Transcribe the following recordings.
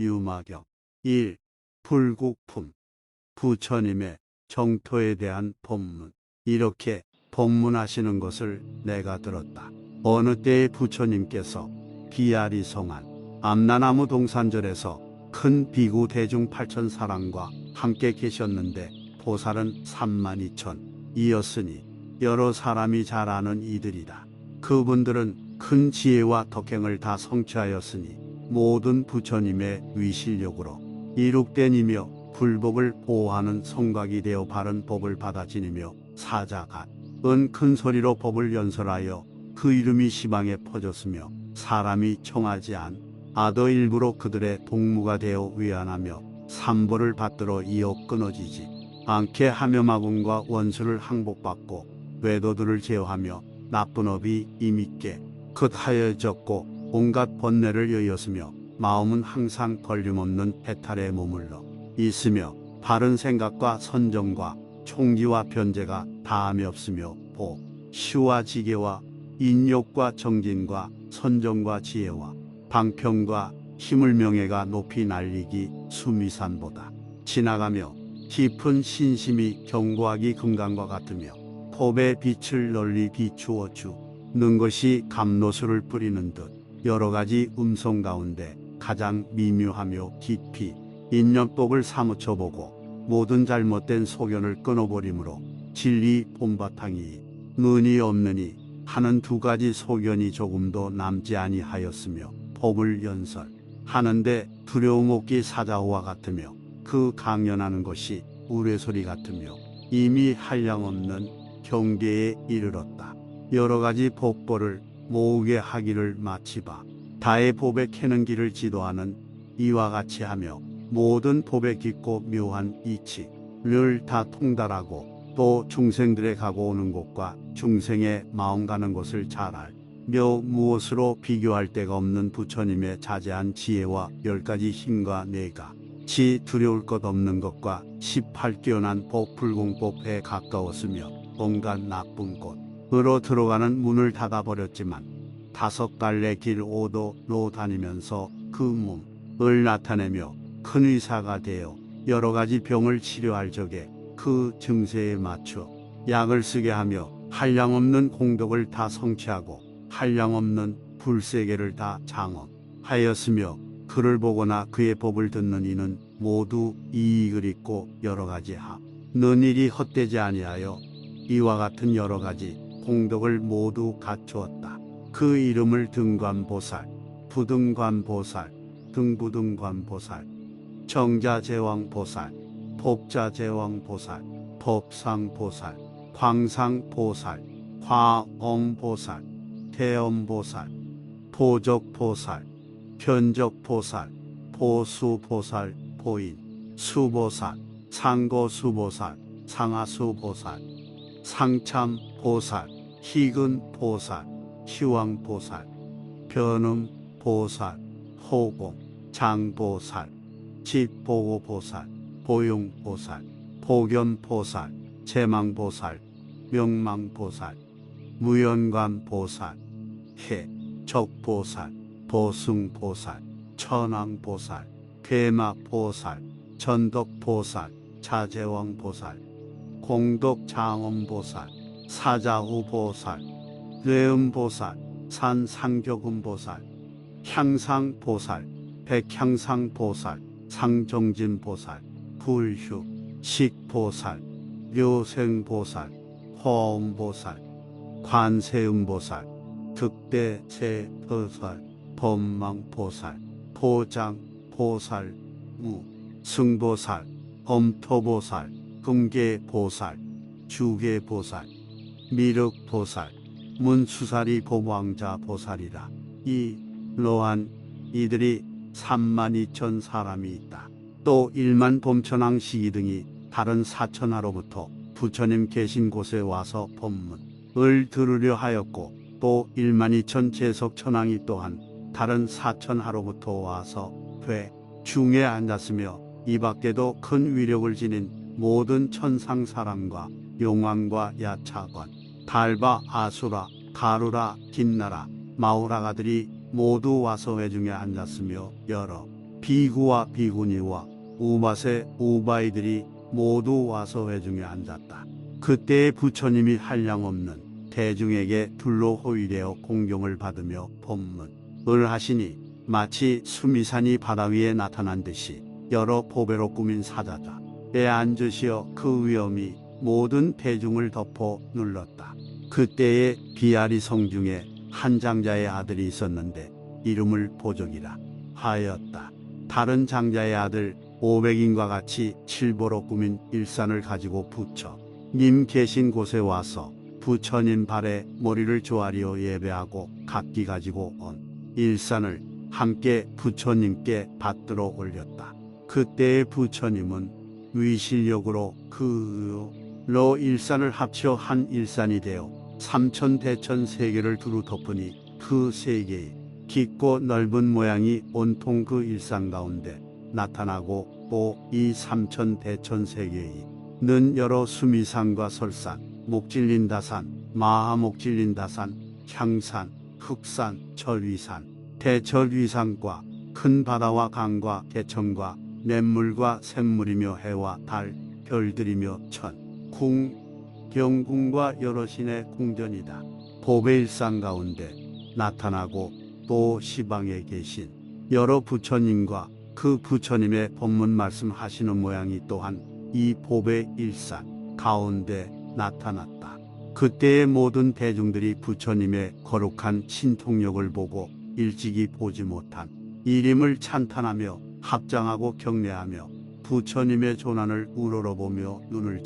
유마경 1. 불국품. 부처님의 정토에 대한 법문. 이렇게 법문하시는 것을 내가 들었다. 어느 때에 부처님께서 비아리 성안 암나나무 동산절에서 큰 비구 대중 8천 사람과 함께 계셨는데 보살은 32,000이었으니 여러 사람이 잘 아는 이들이다. 그분들은 큰 지혜와 덕행을 다 성취하였으니 모든 부처님의 위실력으로 이룩된 이며 불법을 보호하는 성곽이 되어 바른 법을 받아 지니며 사자가 은 큰 소리로 법을 연설하여 그 이름이 시방에 퍼졌으며 사람이 청하지 않아도 일부러 그들의 동무가 되어 위안하며 삼보를 받들어 이어 끊어지지 않게 하며 마군과 원수를 항복받고 외도들을 제어하며 나쁜 업이 임있게 긋하여졌고 온갖 번뇌를 여였으며 마음은 항상 걸림없는 해탈에 머물러 있으며 바른 생각과 선정과 총기와 변제가 다함이 없으며 보, 시와 지계와 인욕과 정진과 선정과 지혜와 방평과 힘을 명예가 높이 날리기 수미산보다 지나가며 깊은 신심이 경고하기 금강과 같으며 법의 빛을 널리 비추어 주는 것이 감로수를 뿌리는 듯 여러 가지 음성 가운데 가장 미묘하며 깊이 인연법을 사무쳐 보고 모든 잘못된 소견을 끊어버림으로 진리 본바탕이 눈이 없느니 하는 두 가지 소견이 조금도 남지 아니하였으며 법을 연설하는데 두려움 없기 사자호와 같으며 그 강연하는 것이 우레소리 같으며 이미 한량없는 경계에 이르렀다. 여러 가지 법보를 모으게 하기를 마치바 다의 법에 캐는 길을 지도하는 이와 같이 하며 모든 법의 깊고 묘한 이치를 다 통달하고 또 중생들의 가고 오는 곳과 중생의 마음 가는 곳을 잘 알며 무엇으로 비교할 데가 없는 부처님의 자제한 지혜와 10가지 힘과 내가 지 두려울 것 없는 것과 18깨어난 법 불공법에 가까웠으며 온갖 나쁜 곳으로 들어가는 문을 닫아버렸지만 5갈래 길 오도로 다니면서 그 몸을 나타내며 큰 의사가 되어 여러 가지 병을 치료할 적에 그 증세에 맞춰 약을 쓰게 하며 한량없는 공덕을 다 성취하고 한량없는 불세계를 다 장엄하였으며 그를 보거나 그의 법을 듣는 이는 모두 이익을 입고 여러 가지 하는 일이 헛되지 아니하여 이와 같은 여러 가지 공덕을 모두 갖추었다. 그 이름을 등관보살, 부등관보살, 등부등관보살, 정자제왕보살, 법자제왕보살, 법상보살, 광상보살, 화엄보살, 대엄보살, 보적보살, 변적보살, 보수보살, 보인, 수보살, 상고수보살, 상하수보살, 상참보살, 희근보살, 희왕보살, 변음보살, 호공, 장보살, 집보고보살, 보용보살, 보견보살, 제망보살, 명망보살, 무연관보살, 해적보살, 보승보살, 천왕보살, 괴마보살, 전덕보살, 자제왕보살, 공덕장엄보살, 사자후보살, 뇌음보살, 산상교금보살, 향상보살, 백향상보살, 상정진보살, 불휴, 식보살, 묘생보살, 호음보살, 관세음보살, 득대세보살, 법망보살, 보장보살, 승보살, 엄토보살, 금계보살, 주계보살, 미륵보살, 문수사리 보왕자보살이라. 이러한 이들이 32,000 사람이 있다. 또 1만 봄천왕 시기 등이 다른 사천하로부터 부처님 계신 곳에 와서 법문을 들으려 하였고 또 12,000 제석천왕이 또한 다른 사천하로부터 와서 회 중에 앉았으며 이 밖에도 큰 위력을 지닌 모든 천상 사람과 용왕과 야차관, 달바, 아수라, 가루라, 김나라, 마우라가들이 모두 와서 회중에 앉았으며 여러 비구와 비구니와 우바세 우바이들이 모두 와서 회중에 앉았다. 그때에 부처님이 한량없는 대중에게 둘로 호위되어 공경을 받으며 법문을 하시니 마치 수미산이 바다 위에 나타난 듯이 여러 보배로 꾸민 사자자에 앉으시어 그 위엄이 모든 대중을 덮어 눌렀다. 그때에 비아리 성 중에 한 장자의 아들이 있었는데 이름을 보족이라 하였다. 다른 장자의 아들 500인과 같이 칠보로 꾸민 일산을 가지고 부처님 계신 곳에 와서 부처님 발에 머리를 조아리어 예배하고 각기 가지고 온 일산을 함께 부처님께 받들어 올렸다. 그때의 부처님은 위실력으로 그로 일산을 합쳐 한 일산이 되어 삼천대천 세계를 두루 덮으니 그 세계의 깊고 넓은 모양이 온통 그 일산 가운데 나타나고 또 이 삼천대천 세계의 여러 수미산과 설산, 목질린다산, 마하목질린다산, 향산, 흑산, 절위산, 대절위산과 큰 바다와 강과 개천과 냇물과 샘물이며 해와 달, 별들이며 천, 궁, 경궁과 여러 신의 궁전이다. 보배일산 가운데 나타나고 또 시방에 계신 여러 부처님과 그 부처님의 법문 말씀하시는 모양이 또한 이 보배일산 가운데 나타났다. 그때의 모든 대중들이 부처님의 거룩한 신통력을 보고 일찍이 보지 못한 이름을 찬탄하며 합장하고 경례하며 부처님의 조난을 우러러보며 눈을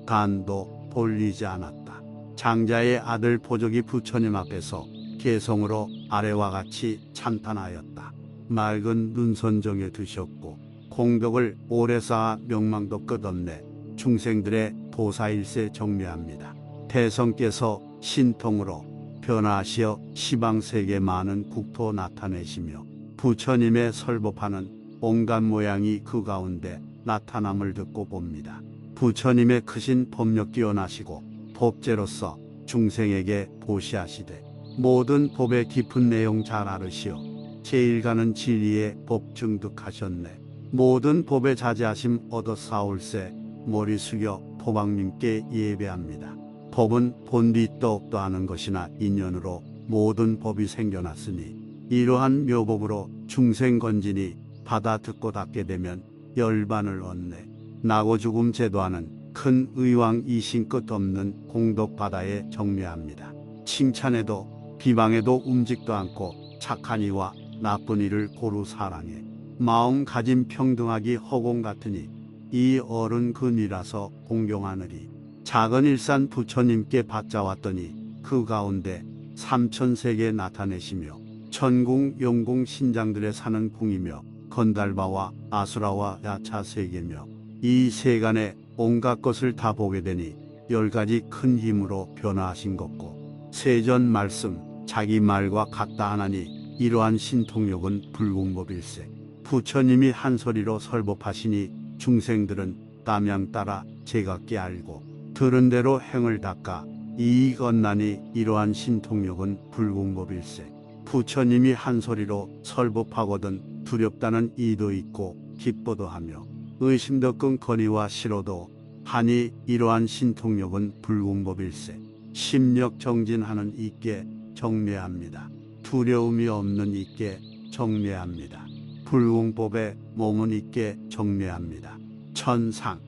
간도 돌리지 않았다. 장자의 아들 보족이 부처님 앞에서 개성으로 아래와 같이 찬탄하였다. 맑은 눈선정에 드셨고 공덕을 오래 쌓아 명망도 끝없네 중생들의 보사일세 정례합니다. 대성께서 신통으로 변화하시어 시방세계 많은 국토 나타내시며 부처님의 설법하는 온갖 모양이 그 가운데 나타남을 듣고 봅니다. 부처님의 크신 법력 뛰어나시고 법제로서 중생에게 보시하시되 모든 법의 깊은 내용 잘 알으시어 제일 가는 진리의 법 증득하셨네. 모든 법에 자제하심 얻어 싸울세 머리 숙여 포방님께 예배합니다. 법은 본뒤도 없도 하는 것이나 인연으로 모든 법이 생겨났으니 이러한 묘법으로 중생 건진이 받아 듣고 닦게 되면 열반을 얻네. 나고 죽음 제도하는 큰 의왕 이신 끝 없는 공덕 바다에 정례합니다. 칭찬해도 비방해도 움직도 않고 착한 이와 나쁜 이를 고루 사랑해 마음가짐 평등하기 허공 같으니 이 어른 근이라서 공경하느리. 작은 일산 부처님께 받자왔더니 그 가운데 삼천세계 나타내시며 천궁 영궁 신장들에 사는 궁이며 건달바와 아수라와 야차세계며 이 세간의 온갖 것을 다 보게 되니 10가지 큰 힘으로 변화하신 것고 세전 말씀 자기 말과 같다 하나니 이러한 신통력은 불공법일세. 부처님이 한 소리로 설법하시니 중생들은 땀양 따라 제각기 알고 들은 대로 행을 닦아 이익 얻나니 이러한 신통력은 불공법일세. 부처님이 한 소리로 설법하거든 두렵다는 이도 있고 기뻐도 하며 의심도 끈거니와 싫어도 하니 이러한 신통력은 불공법일세. 심력 정진하는 이께 정례합니다. 두려움이 없는 이께 정례합니다. 불공법에 몸은 있게 정례합니다. 천상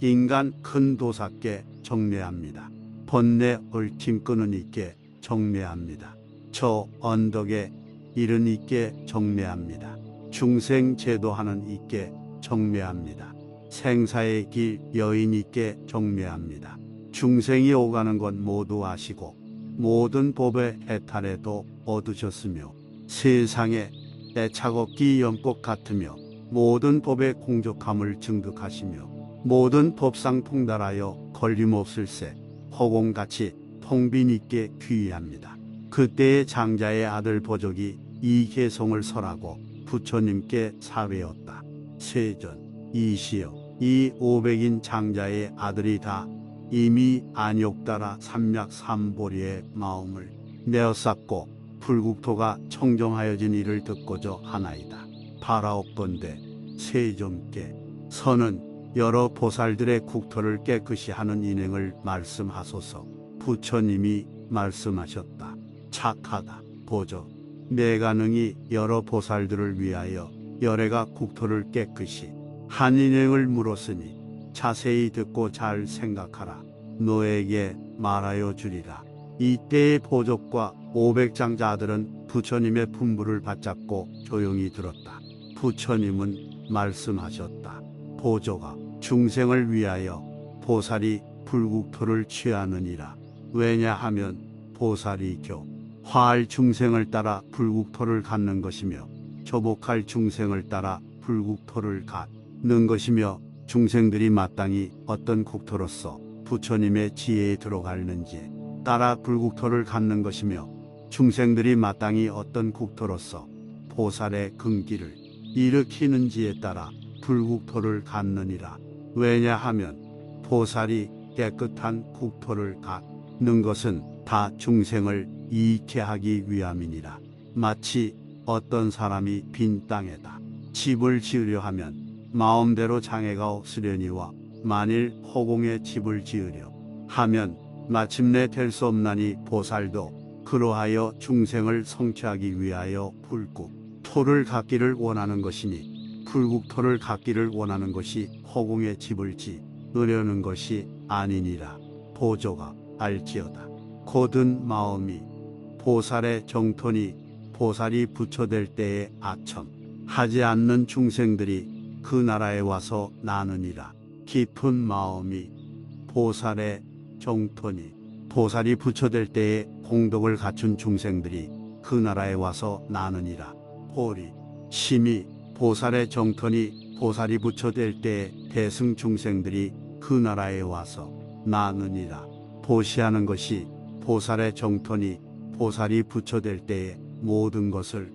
인간 큰 도사께 정례합니다. 번뇌 얽힘 끄는 이께 정례합니다. 저 언덕에 이른 이께 정례합니다. 중생 제도하는 이께 정례합니다. 생사의 길 여인 이께 정례합니다. 중생이 오가는 것 모두 아시고 모든 법의 해탈에도 얻으셨으며 세상에 애착없기 연꽃 같으며 모든 법의 공적함을 증득하시며 모든 법상 통달하여 걸림없을세 허공같이 통빈 있게 귀의합니다. 그때의 장자의 아들 보족이 이 개성을 설하고 부처님께 사회였다. 세전 이시여 이 500인 장자의 아들이 다 이미 안욕따라 삼약 삼보리의 마음을 내어쌌고 불국토가 청정하여진 이를 듣고저 하나이다. 바라옵건대 세존께 선은 여러 보살들의 국토를 깨끗이 하는 인행을 말씀하소서. 부처님이 말씀하셨다. 착하다. 보조. 내가 능히 여러 보살들을 위하여 열애가 국토를 깨끗이 한 인행을 물었으니 자세히 듣고 잘 생각하라. 너에게 말하여 주리라. 이때의 보족과 500장자들은 부처님의 품부를 받잡고 조용히 들었다. 부처님은 말씀하셨다. 보조가 중생을 위하여 보살이 불국토를 취하느니라. 왜냐하면 보살이 화할 중생을 따라 불국토를 갖는 것이며 조복할 중생을 따라 불국토를 갖는 것이며 중생들이 마땅히 어떤 국토로서 부처님의 지혜에 들어가는지 따라 불국토를 갖는 것이며 중생들이 마땅히 어떤 국토로서 보살의 근기를 일으키는지에 따라 불국토를 갖느니라. 왜냐하면 보살이 깨끗한 국토를 갖는 것은 다 중생을 이익케 하기 위함이니라. 마치 어떤 사람이 빈 땅에다 집을 지으려 하면 마음대로 장애가 없으려니와 만일 허공에 집을 지으려 하면 마침내 될 수 없나니 보살도 그러하여 중생을 성취하기 위하여 불국토를 갖기를 원하는 것이니 불국토를 갖기를 원하는 것이 허공에 집을 지으려는 것이 아니니라. 보조가 알지어다. 고든 마음이 보살의 정토니 보살이 부처될 때에 아첨하지 않는 중생들이 그 나라에 와서 나느니라. 깊은 마음이 보살의 정토니 보살이 부처될 때에 공덕을 갖춘 중생들이 그 나라에 와서 나느니라. 호리 심히 보살의 정토니 보살이 부처될 때에 대승 중생들이 그 나라에 와서 나느니라. 보시하는 것이 보살의 정토니 보살이 부처될 때에 모든 것을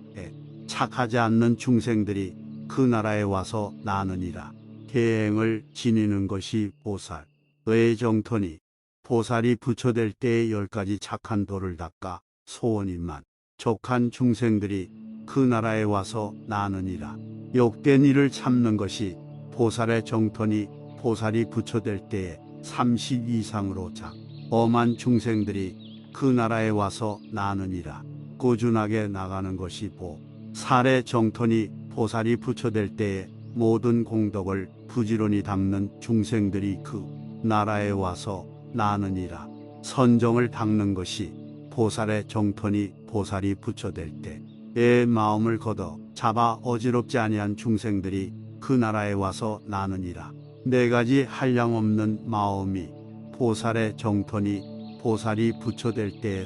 착하지 않는 중생들이 그 나라에 와서 나느니라. 계행을 지니는 것이 보살의 정토니 보살이 부처될 때에 10가지 착한 도를 닦아 소원이 만족한 중생들이 그 나라에 와서 나느니라. 욕된 일을 참는 것이 보살의 정토니 보살이 부처될 때에 30 이상으로 엄한 중생들이 그 나라에 와서 나느니라. 꾸준하게 나가는 것이 보살의 정토니 보살이 부처될 때에 모든 공덕을 부지런히 닦는 중생들이 그 나라에 와서 나느니라. 선정을 닦는 것이 보살의 정토니 보살이 부처될 때에 마음을 걷어 잡아 어지럽지 아니한 중생들이 그 나라에 와서 나느니라. 4가지 한량없는 마음이 보살의 정토니 보살이 부처될 때에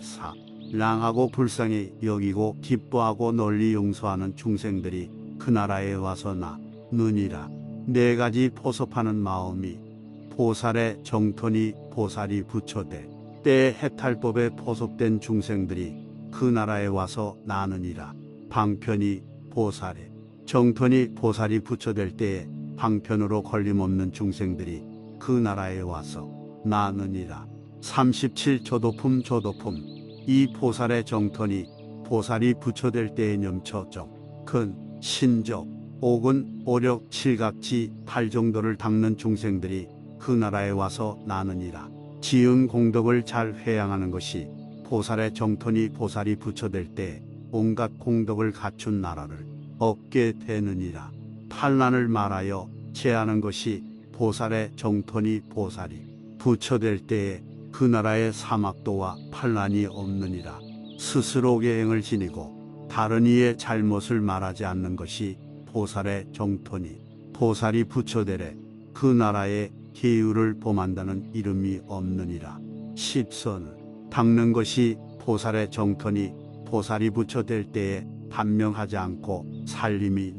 사랑하고 불쌍히 여기고 기뻐하고 널리 용서하는 중생들이 그 나라에 와서 나느니라. 4가지 포섭하는 마음이 보살의 정토니 보살이 부처될 때에 해탈법에 포섭된 중생들이 그 나라에 와서 나느니라. 방편이 보살의 정토니 보살이 부처될 때에 방편으로 걸림없는 중생들이 그 나라에 와서 나느니라. 37조도품 조도품 이 보살의 정토니 보살이 부처될 때의 염처정 근 신적 옥은 오력 칠각지 8정도를 닦는 중생들이 그 나라에 와서 나느니라. 지은 공덕을 잘 회양하는 것이 보살의 정토니 보살이 부처될 때 온갖 공덕을 갖춘 나라를 얻게 되느니라. 판란을 말하여 제하는 것이 보살의 정토니 보살이 부처될 때에 그 나라의 사막도와 판란이 없느니라. 스스로 계행을 지니고 다른 이의 잘못을 말하지 않는 것이 보살의 정토니 보살이 부처되래 그 나라에 계율을 범한다는 이름이 없느니라. 십선을 닦는 것이 보살의 정토니 보살이 부처될 때에 반명하지 않고 살림이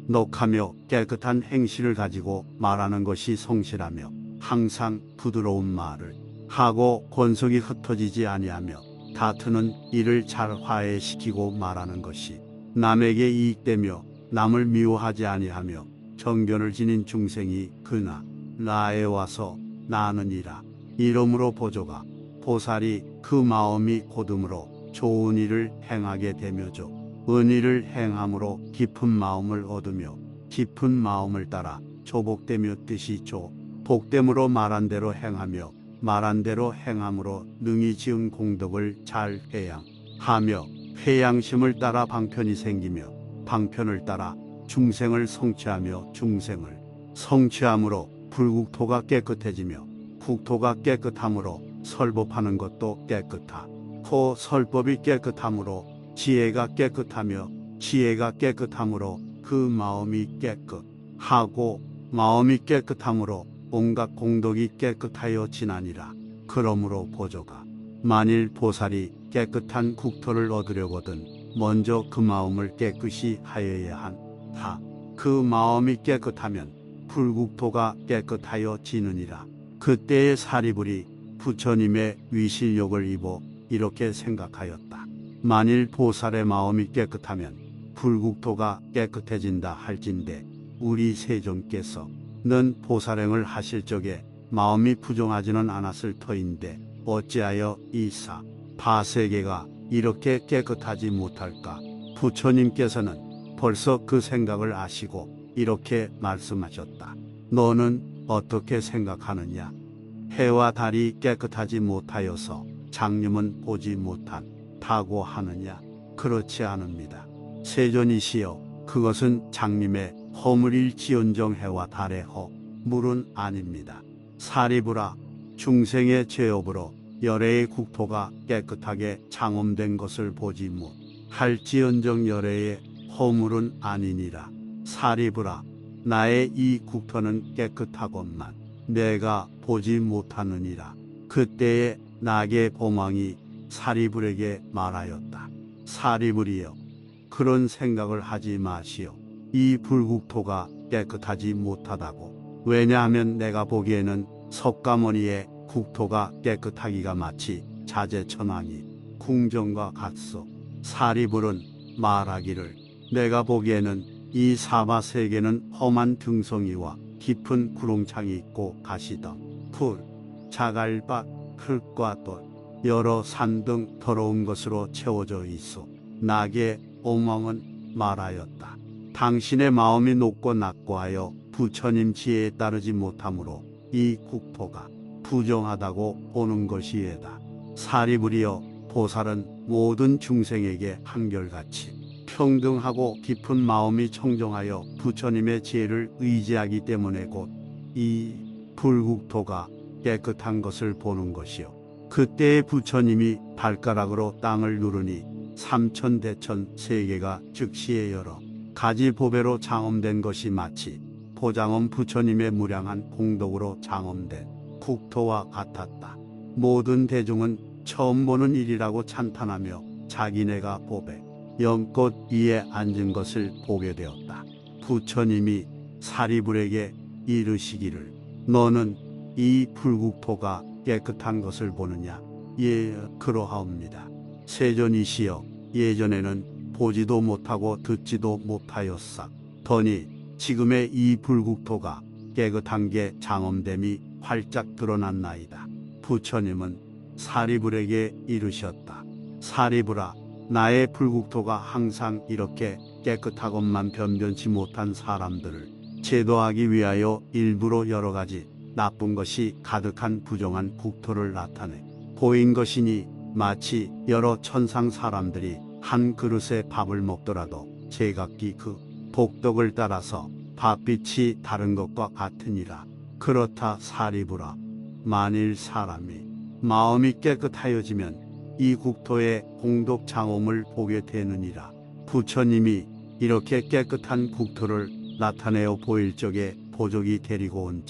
녹하며 깨끗한 행실을 가지고 말하는 것이 성실하며 항상 부드러운 말을 하고 권속이 흩어지지 아니하며 다투는 일을 잘 화해시키고 말하는 것이 남에게 이익되며 남을 미워하지 아니하며 정견을 지닌 중생이 그나 나에 와서 나느니라. 이러므로 보조가 보살이 그 마음이 곧음으로 좋은 일을 행하게 되며죠 은의를 행함으로 깊은 마음을 얻으며 깊은 마음을 따라 조복되며 뜻이 조 복됨으로 말한 대로 행하며 말한 대로 행함으로 능히 지은 공덕을 잘 회양하며 회양심을 따라 방편이 생기며 방편을 따라 중생을 성취하며 중생을 성취함으로 불국토가 깨끗해지며 국토가 깨끗함으로 설법하는 것도 깨끗하고 설법이 깨끗함으로 지혜가 깨끗하며 지혜가 깨끗함으로 그 마음이 깨끗하고 마음이 깨끗함으로 온갖 공덕이 깨끗하여 지나니라. 그러므로 보조가 만일 보살이 깨끗한 국토를 얻으려거든 먼저 그 마음을 깨끗이 하여야 한다. 그 마음이 깨끗하면 불국토가 깨끗하여 지느니라. 그때의 사리불이 부처님의 위실욕을 입어 이렇게 생각하였다. 만일 보살의 마음이 깨끗하면 불국토가 깨끗해진다 할진대 우리 세존께서는 보살행을 하실 적에 마음이 부정하지는 않았을 터인데 어찌하여 이사 바세계가 이렇게 깨끗하지 못할까? 부처님께서는 벌써 그 생각을 아시고 이렇게 말씀하셨다. 너는 어떻게 생각하느냐? 해와 달이 깨끗하지 못하여서 장님은 보지 못한다고 하느냐? 그렇지 않습니다. 세존이시여, 그것은 장님의 허물일지언정 해와 달의 허물은 아닙니다. 사리부라, 중생의 죄업으로 열애의 국토가 깨끗하게 장엄된 것을 보지 못할지언정 열애의 허물은 아니니라. 사리부라, 나의 이 국토는 깨끗하건만 내가 보지 못하느니라. 그때에 낙의 보망이 사리불에게 말하였다. 사리불이여, 그런 생각을 하지 마시오. 이 불국토가 깨끗하지 못하다고. 왜냐하면 내가 보기에는 석가모니의 국토가 깨끗하기가 마치 자재천왕이 궁정과 같소. 사리불은 말하기를 내가 보기에는 이 사바세계는 험한 등성이와 깊은 구렁창이 있고 가시덤, 풀, 자갈밭, 흙과 돌, 여러 산 등 더러운 것으로 채워져 있어. 낙의 오망은 말하였다. 당신의 마음이 높고 낮고 하여 부처님 지혜에 따르지 못하므로 이 국토가 부정하다고 보는 것이에다. 사리불이여, 보살은 모든 중생에게 한결같이 평등하고 깊은 마음이 청정하여 부처님의 지혜를 의지하기 때문에 곧 이 불국토가 깨끗한 것을 보는 것이요. 그때의 부처님이 발가락으로 땅을 누르니 삼천대천 세계가 즉시에 여러 가지 보배로 장엄된 것이 마치 보장엄 부처님의 무량한 공덕으로 장엄된 국토와 같았다. 모든 대중은 처음 보는 일이라고 찬탄하며 자기네가 보배 연꽃 위에 앉은 것을 보게 되었다. 부처님이 사리불에게 이르시기를 너는 이 불국토가 깨끗한 것을 보느냐? 예, 그러하옵니다. 세존이시여, 예전에는 보지도 못하고 듣지도 못하였사. 더니 지금의 이 불국토가 깨끗한 게 장엄됨이 활짝 드러났나이다. 부처님은 사리불에게 이르셨다. 사리불아, 나의 불국토가 항상 이렇게 깨끗하건만 변변치 못한 사람들을 제도하기 위하여 일부러 여러 가지 나쁜 것이 가득한 부정한 국토를 나타내 보인 것이니 마치 여러 천상 사람들이 한 그릇에 밥을 먹더라도 제각기 그 복덕을 따라서 밥빛이 다른 것과 같으니라. 그렇다 사리불아, 만일 사람이 마음이 깨끗하여지면 이 국토의 공덕 장엄을 보게 되느니라. 부처님이 이렇게 깨끗한 국토를 나타내어 보일 적에 보족이 데리고 온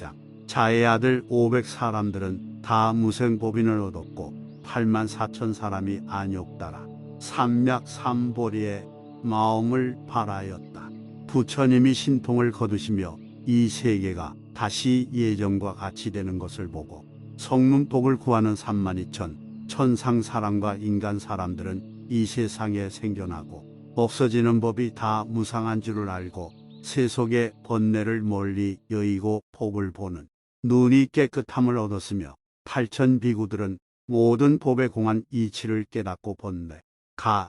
자의 아들 500 사람들은 다 무생법인을 얻었고 8만 4천 사람이 안욕 따라 삼맥삼보리의 마음을 발하였다. 부처님이 신통을 거두시며 이 세계가 다시 예전과 같이 되는 것을 보고 성문복을 구하는 32,000 천상 사람과 인간 사람들은 이 세상에 생겨나고 없어지는 법이 다 무상한 줄을 알고 세속의 번뇌를 멀리 여의고 복을 보는 눈이 깨끗함을 얻었으며 8천 비구들은 모든 법에 공한 이치를 깨닫고 번뇌가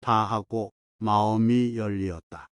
다하고 마음이 열리었다.